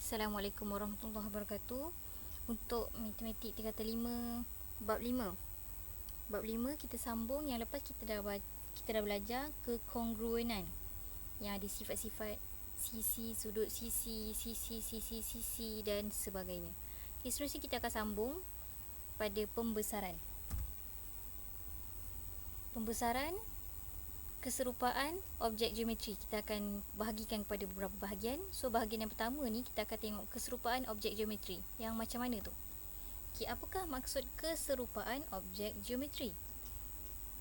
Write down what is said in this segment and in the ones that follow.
Assalamualaikum warahmatullahi wabarakatuh. Untuk matematik tingkatan 5 bab 5. Bab 5 kita sambung yang lepas kita dah belajar kekongruenan yang ada sifat-sifat sisi, sudut sisi dan sebagainya. Okay, seterusnya kita akan sambung pada pembesaran. Pembesaran keserupaan objek geometri. Kita akan bahagikan kepada beberapa bahagian. So bahagian yang pertama ni kita akan tengok keserupaan objek geometri. Yang macam mana tu? Okay, apakah maksud keserupaan objek geometri?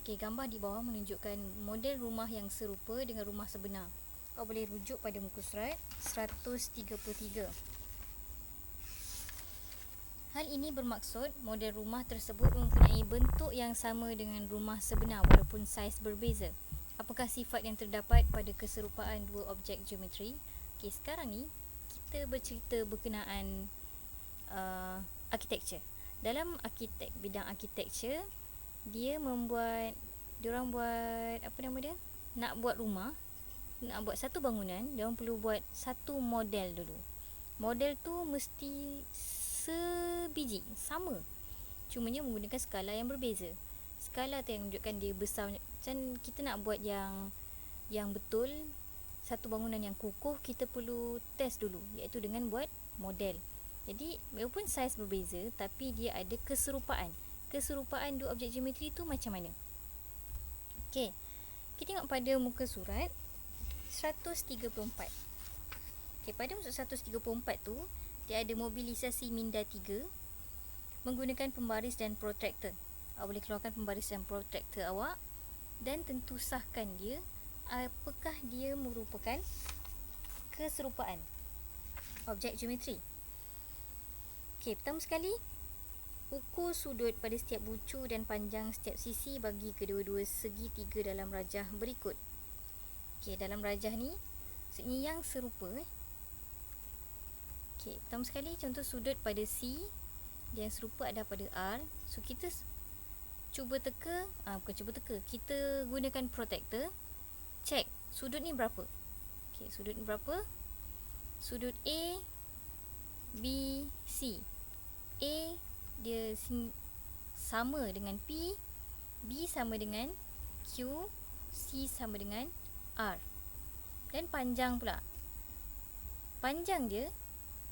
Okay, gambar di bawah menunjukkan model rumah yang serupa dengan rumah sebenar. Kau boleh rujuk pada muka surat 133. Hal ini bermaksud model rumah tersebut mempunyai bentuk yang sama dengan rumah sebenar walaupun saiz berbeza. Apakah sifat yang terdapat pada keserupaan dua objek geometri? Okey, sekarang ni kita bercerita berkenaan architecture. Dalam bidang architecture, diorang buat apa nama dia? Nak buat rumah, nak buat satu bangunan, diorang perlu buat satu model dulu. Model tu mesti sebiji, sama. Cumanya menggunakan skala yang berbeza. Skala tu yang menunjukkan dia besar. Macam kita nak buat yang betul, satu bangunan yang kukuh, kita perlu test dulu, iaitu dengan buat model. Jadi walaupun saiz berbeza, tapi dia ada keserupaan. Keserupaan dua objek geometri tu macam mana? Okey, kita tengok pada muka surat 134. Okey, pada muka surat 134 tu dia ada mobilisasi minda 3 menggunakan pembaris dan protractor. Awak boleh keluarkan pembaris dan protractor awak dan tentu sahkan dia apakah dia merupakan keserupaan objek geometri. Okey, pertama sekali, ukur sudut pada setiap bucu dan panjang setiap sisi bagi kedua-dua segitiga dalam rajah berikut. Okey, dalam rajah ni maksudnya yang serupa. Okey, pertama sekali contoh sudut pada C yang serupa ada pada R. So kita kita gunakan protractor, check sudut ni berapa. Okey, sudut ni berapa? Sudut A B C. A dia sama dengan P, B sama dengan Q, C sama dengan R. Dan panjang pula, panjang dia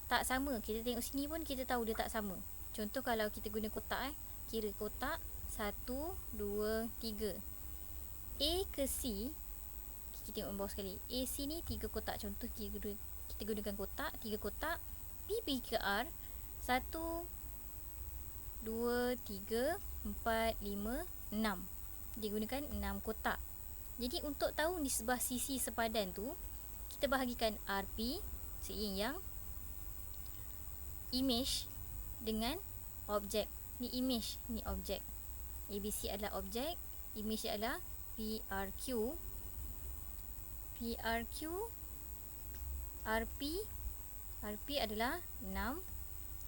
tak sama. Kita tengok sini pun kita tahu dia tak sama. Contoh kalau kita guna kotak, kira kotak 1, 2, 3. A ke C, kita tengok bawah sekali. AC ni 3 kotak. Contoh kita gunakan kotak, 3 kotak. B ke R 1, 2, 3, 4, 5, 6. Dia gunakan 6 kotak. Jadi untuk tahu nisbah sisi sepadan tu, kita bahagikan RP, yang image dengan objek. Ni image, ni objek. ABC adalah objek, image adalah PRQ. RP adalah 6,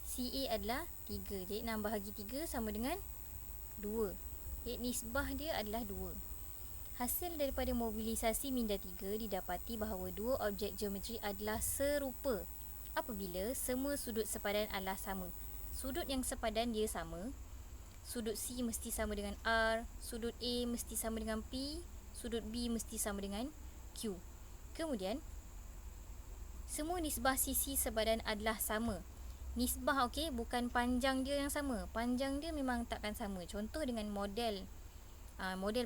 CA adalah 3. Jadi 6 bahagi 3 sama dengan 2. Jadi nisbah dia adalah 2. Hasil daripada mobilisasi minda 3 didapati bahawa dua objek geometri adalah serupa apabila semua sudut sepadan adalah sama. Sudut yang sepadan dia sama. Sudut C mesti sama dengan R, sudut A mesti sama dengan P, sudut B mesti sama dengan Q. Kemudian semua nisbah sisi sepadan adalah sama. Nisbah bukan panjang dia yang sama. Panjang dia memang takkan sama. Contoh dengan model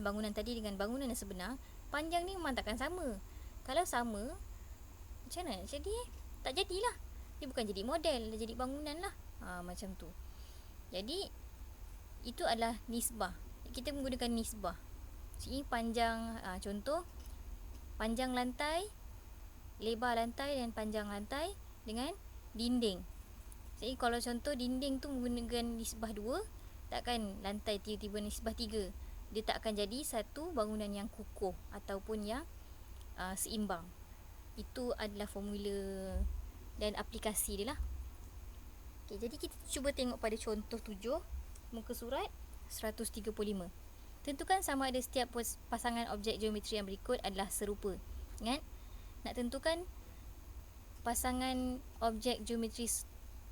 bangunan tadi dengan bangunan yang sebenar, panjang ni memang takkan sama. Kalau sama, macam mana? Jadi tak jadilah. Dia bukan jadi model, dia jadi bangunan lah. Macam tu. Jadi itu adalah nisbah. Kita menggunakan nisbah. Ini panjang, contoh panjang lantai, lebar lantai dan panjang lantai dengan dinding. Jadi kalau contoh dinding tu menggunakan nisbah 2, takkan lantai tiba-tiba nisbah 3. Dia tak akan jadi satu bangunan yang kukuh ataupun yang seimbang. Itu adalah formula dan aplikasi dia lah. Okay, jadi kita cuba tengok pada contoh 7 muka surat 135. Tentukan sama ada setiap pasangan objek geometri yang berikut adalah serupa. Ingat, nak tentukan pasangan objek geometri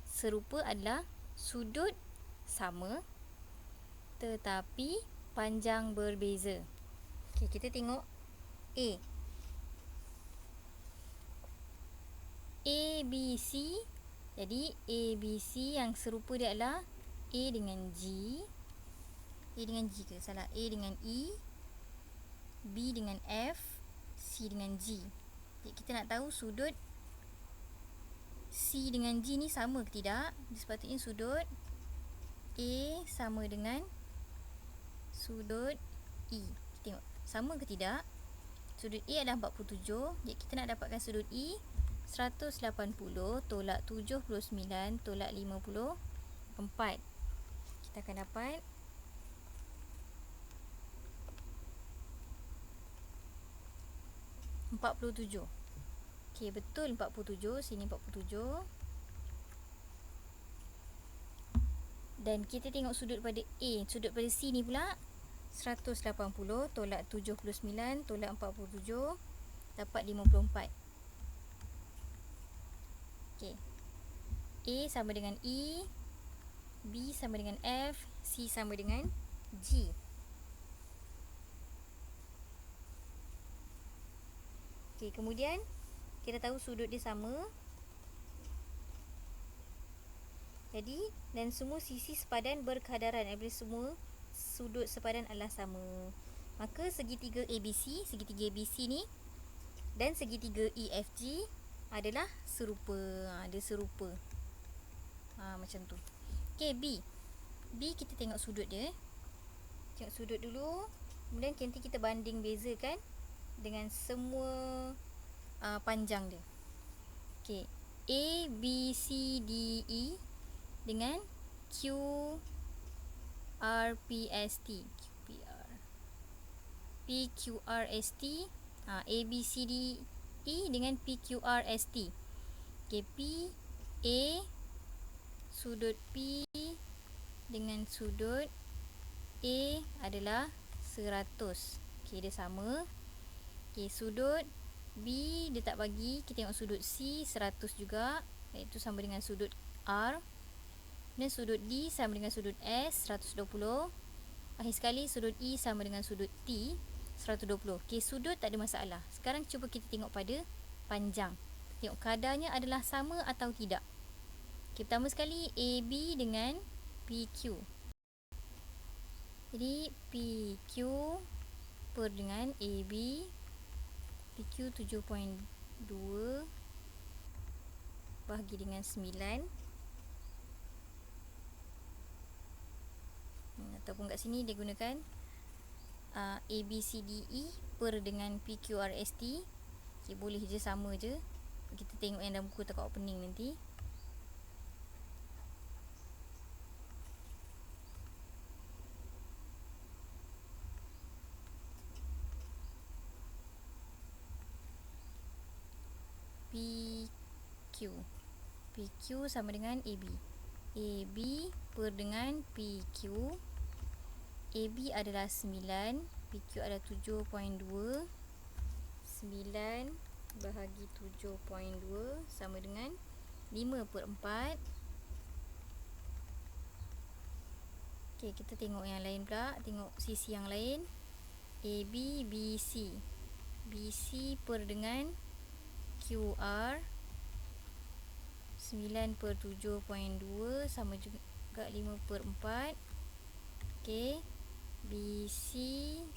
serupa adalah sudut sama tetapi panjang berbeza. Okey, kita tengok A. ABC. Jadi ABC yang serupa dia adalah A dengan G. A dengan G ke? Salah. A dengan E, B dengan F, C dengan G. Jadi kita nak tahu sudut C dengan G ni sama ke tidak. Sepatutnya sudut A sama dengan sudut E. Kita tengok sama ke tidak. Sudut A adalah 47. Jadi kita nak dapatkan sudut E 180 tolak 79 tolak 54. Kita akan dapat 47. Okey, betul 47. Sini 47. Dan kita tengok sudut pada A, sudut pada C ni pula 180 tolak 79 tolak 47 dapat 54. Okey. A sama dengan E, B sama dengan F, C sama dengan G. Okey, kemudian kita tahu sudut dia sama. Jadi, dan semua sisi sepadan berkadaran. Apabila semua sudut sepadan adalah sama, maka segitiga ABC, segitiga ABC ni dan segitiga EFG adalah serupa. Dia serupa. Macam tu. Okey, B. B kita tengok sudut dia. Tengok sudut dulu. Kemudian nanti kita banding bezakan dengan semua panjang dia. Okey. A, B, C, D, E dengan Q, R, P, S, T. P, Q, R, S, T. A, B, C, D, E dengan P, Q, R, S, T. Okey, P, A, sudut P dengan sudut A adalah 100. Okey, dia sama. Okey, sudut B dia tak bagi. Kita tengok sudut C 100 juga, iaitu sama dengan sudut R. Dan sudut D sama dengan sudut S 120. Akhir sekali sudut E sama dengan sudut T 120. Okey, sudut tak ada masalah. Sekarang cuba kita tengok pada panjang. Tengok kadarnya adalah sama atau tidak. Okey, pertama sekali AB dengan PQ. Jadi PQ per dengan AB, PQ 7.2 bahagi dengan 9. Ataupun kat sini dia gunakan ABCDE per dengan PQRST. Okay, boleh je, sama je. Kita tengok yang dalam buku dekat opening nanti. PQ sama dengan AB. AB per dengan PQ. AB adalah 9, PQ adalah 7.2. 9 bahagi 7.2 sama dengan 5/4. Okey, kita tengok yang lain pula. Tengok sisi yang lain. AB, BC. BC per dengan QR 9/7.2 sama juga 5/4. Okey, BC,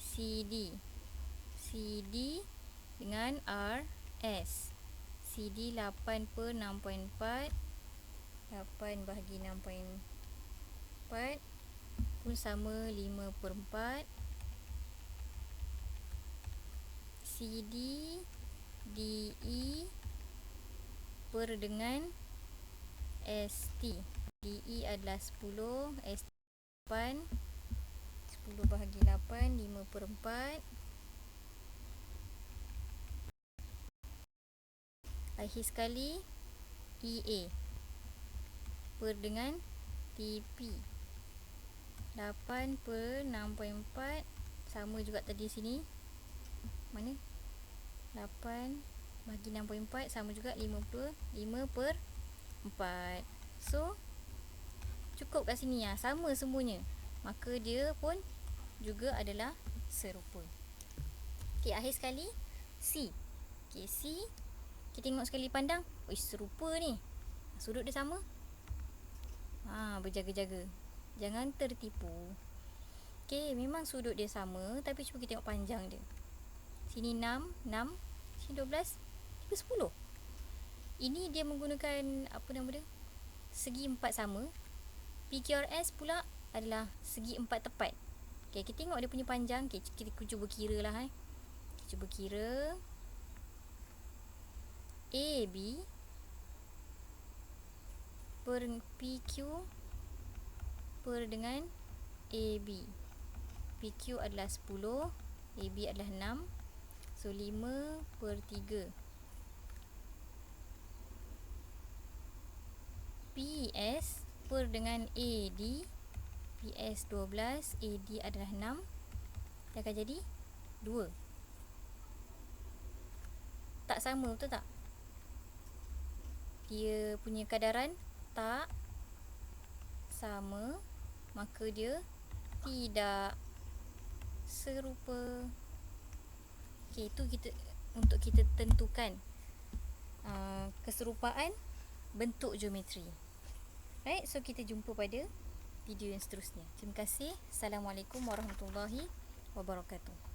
CD. CD dengan RS. CD 8/6.4. 8 bahagi 6.4 pun sama 5/4. CD, DE per dengan ST. DE adalah 10, ST 8. 10 bahagi 8, 5/4. Akhir sekali EA per dengan TP. 8/6.4 sama juga tadi sini. Mana? 8 bagi 6.4 sama juga 5/4. So cukup kat sini ya, sama semuanya. Maka dia pun juga adalah serupa. Okey, akhir sekali C. Okey, C kita tengok sekali pandang, serupa ni. Sudut dia sama. Berjaga-jaga. Jangan tertipu. Okey, memang sudut dia sama, tapi cuba kita tengok panjang dia. Sini 6, sini 12, sini 10. Ini dia menggunakan apa nama dia? Segi 4 sama. PQRS pula adalah segi 4 tepat. Okey, kita tengok dia punya panjang. Okey, kita cuba kira lah. Kita cuba kira. AB per PQ per dengan AB. PQ adalah 10, AB adalah 6. So 5/3. PS per dengan AD. PS 12, AD adalah 6. Dia akan jadi 2. Tak sama, betul tak? Dia punya kadaran tak sama, maka dia tidak serupa. Okey, itu untuk kita tentukan keserupaan bentuk geometri. Right, so kita jumpa pada video yang seterusnya. Terima kasih. Assalamualaikum warahmatullahi wabarakatuh.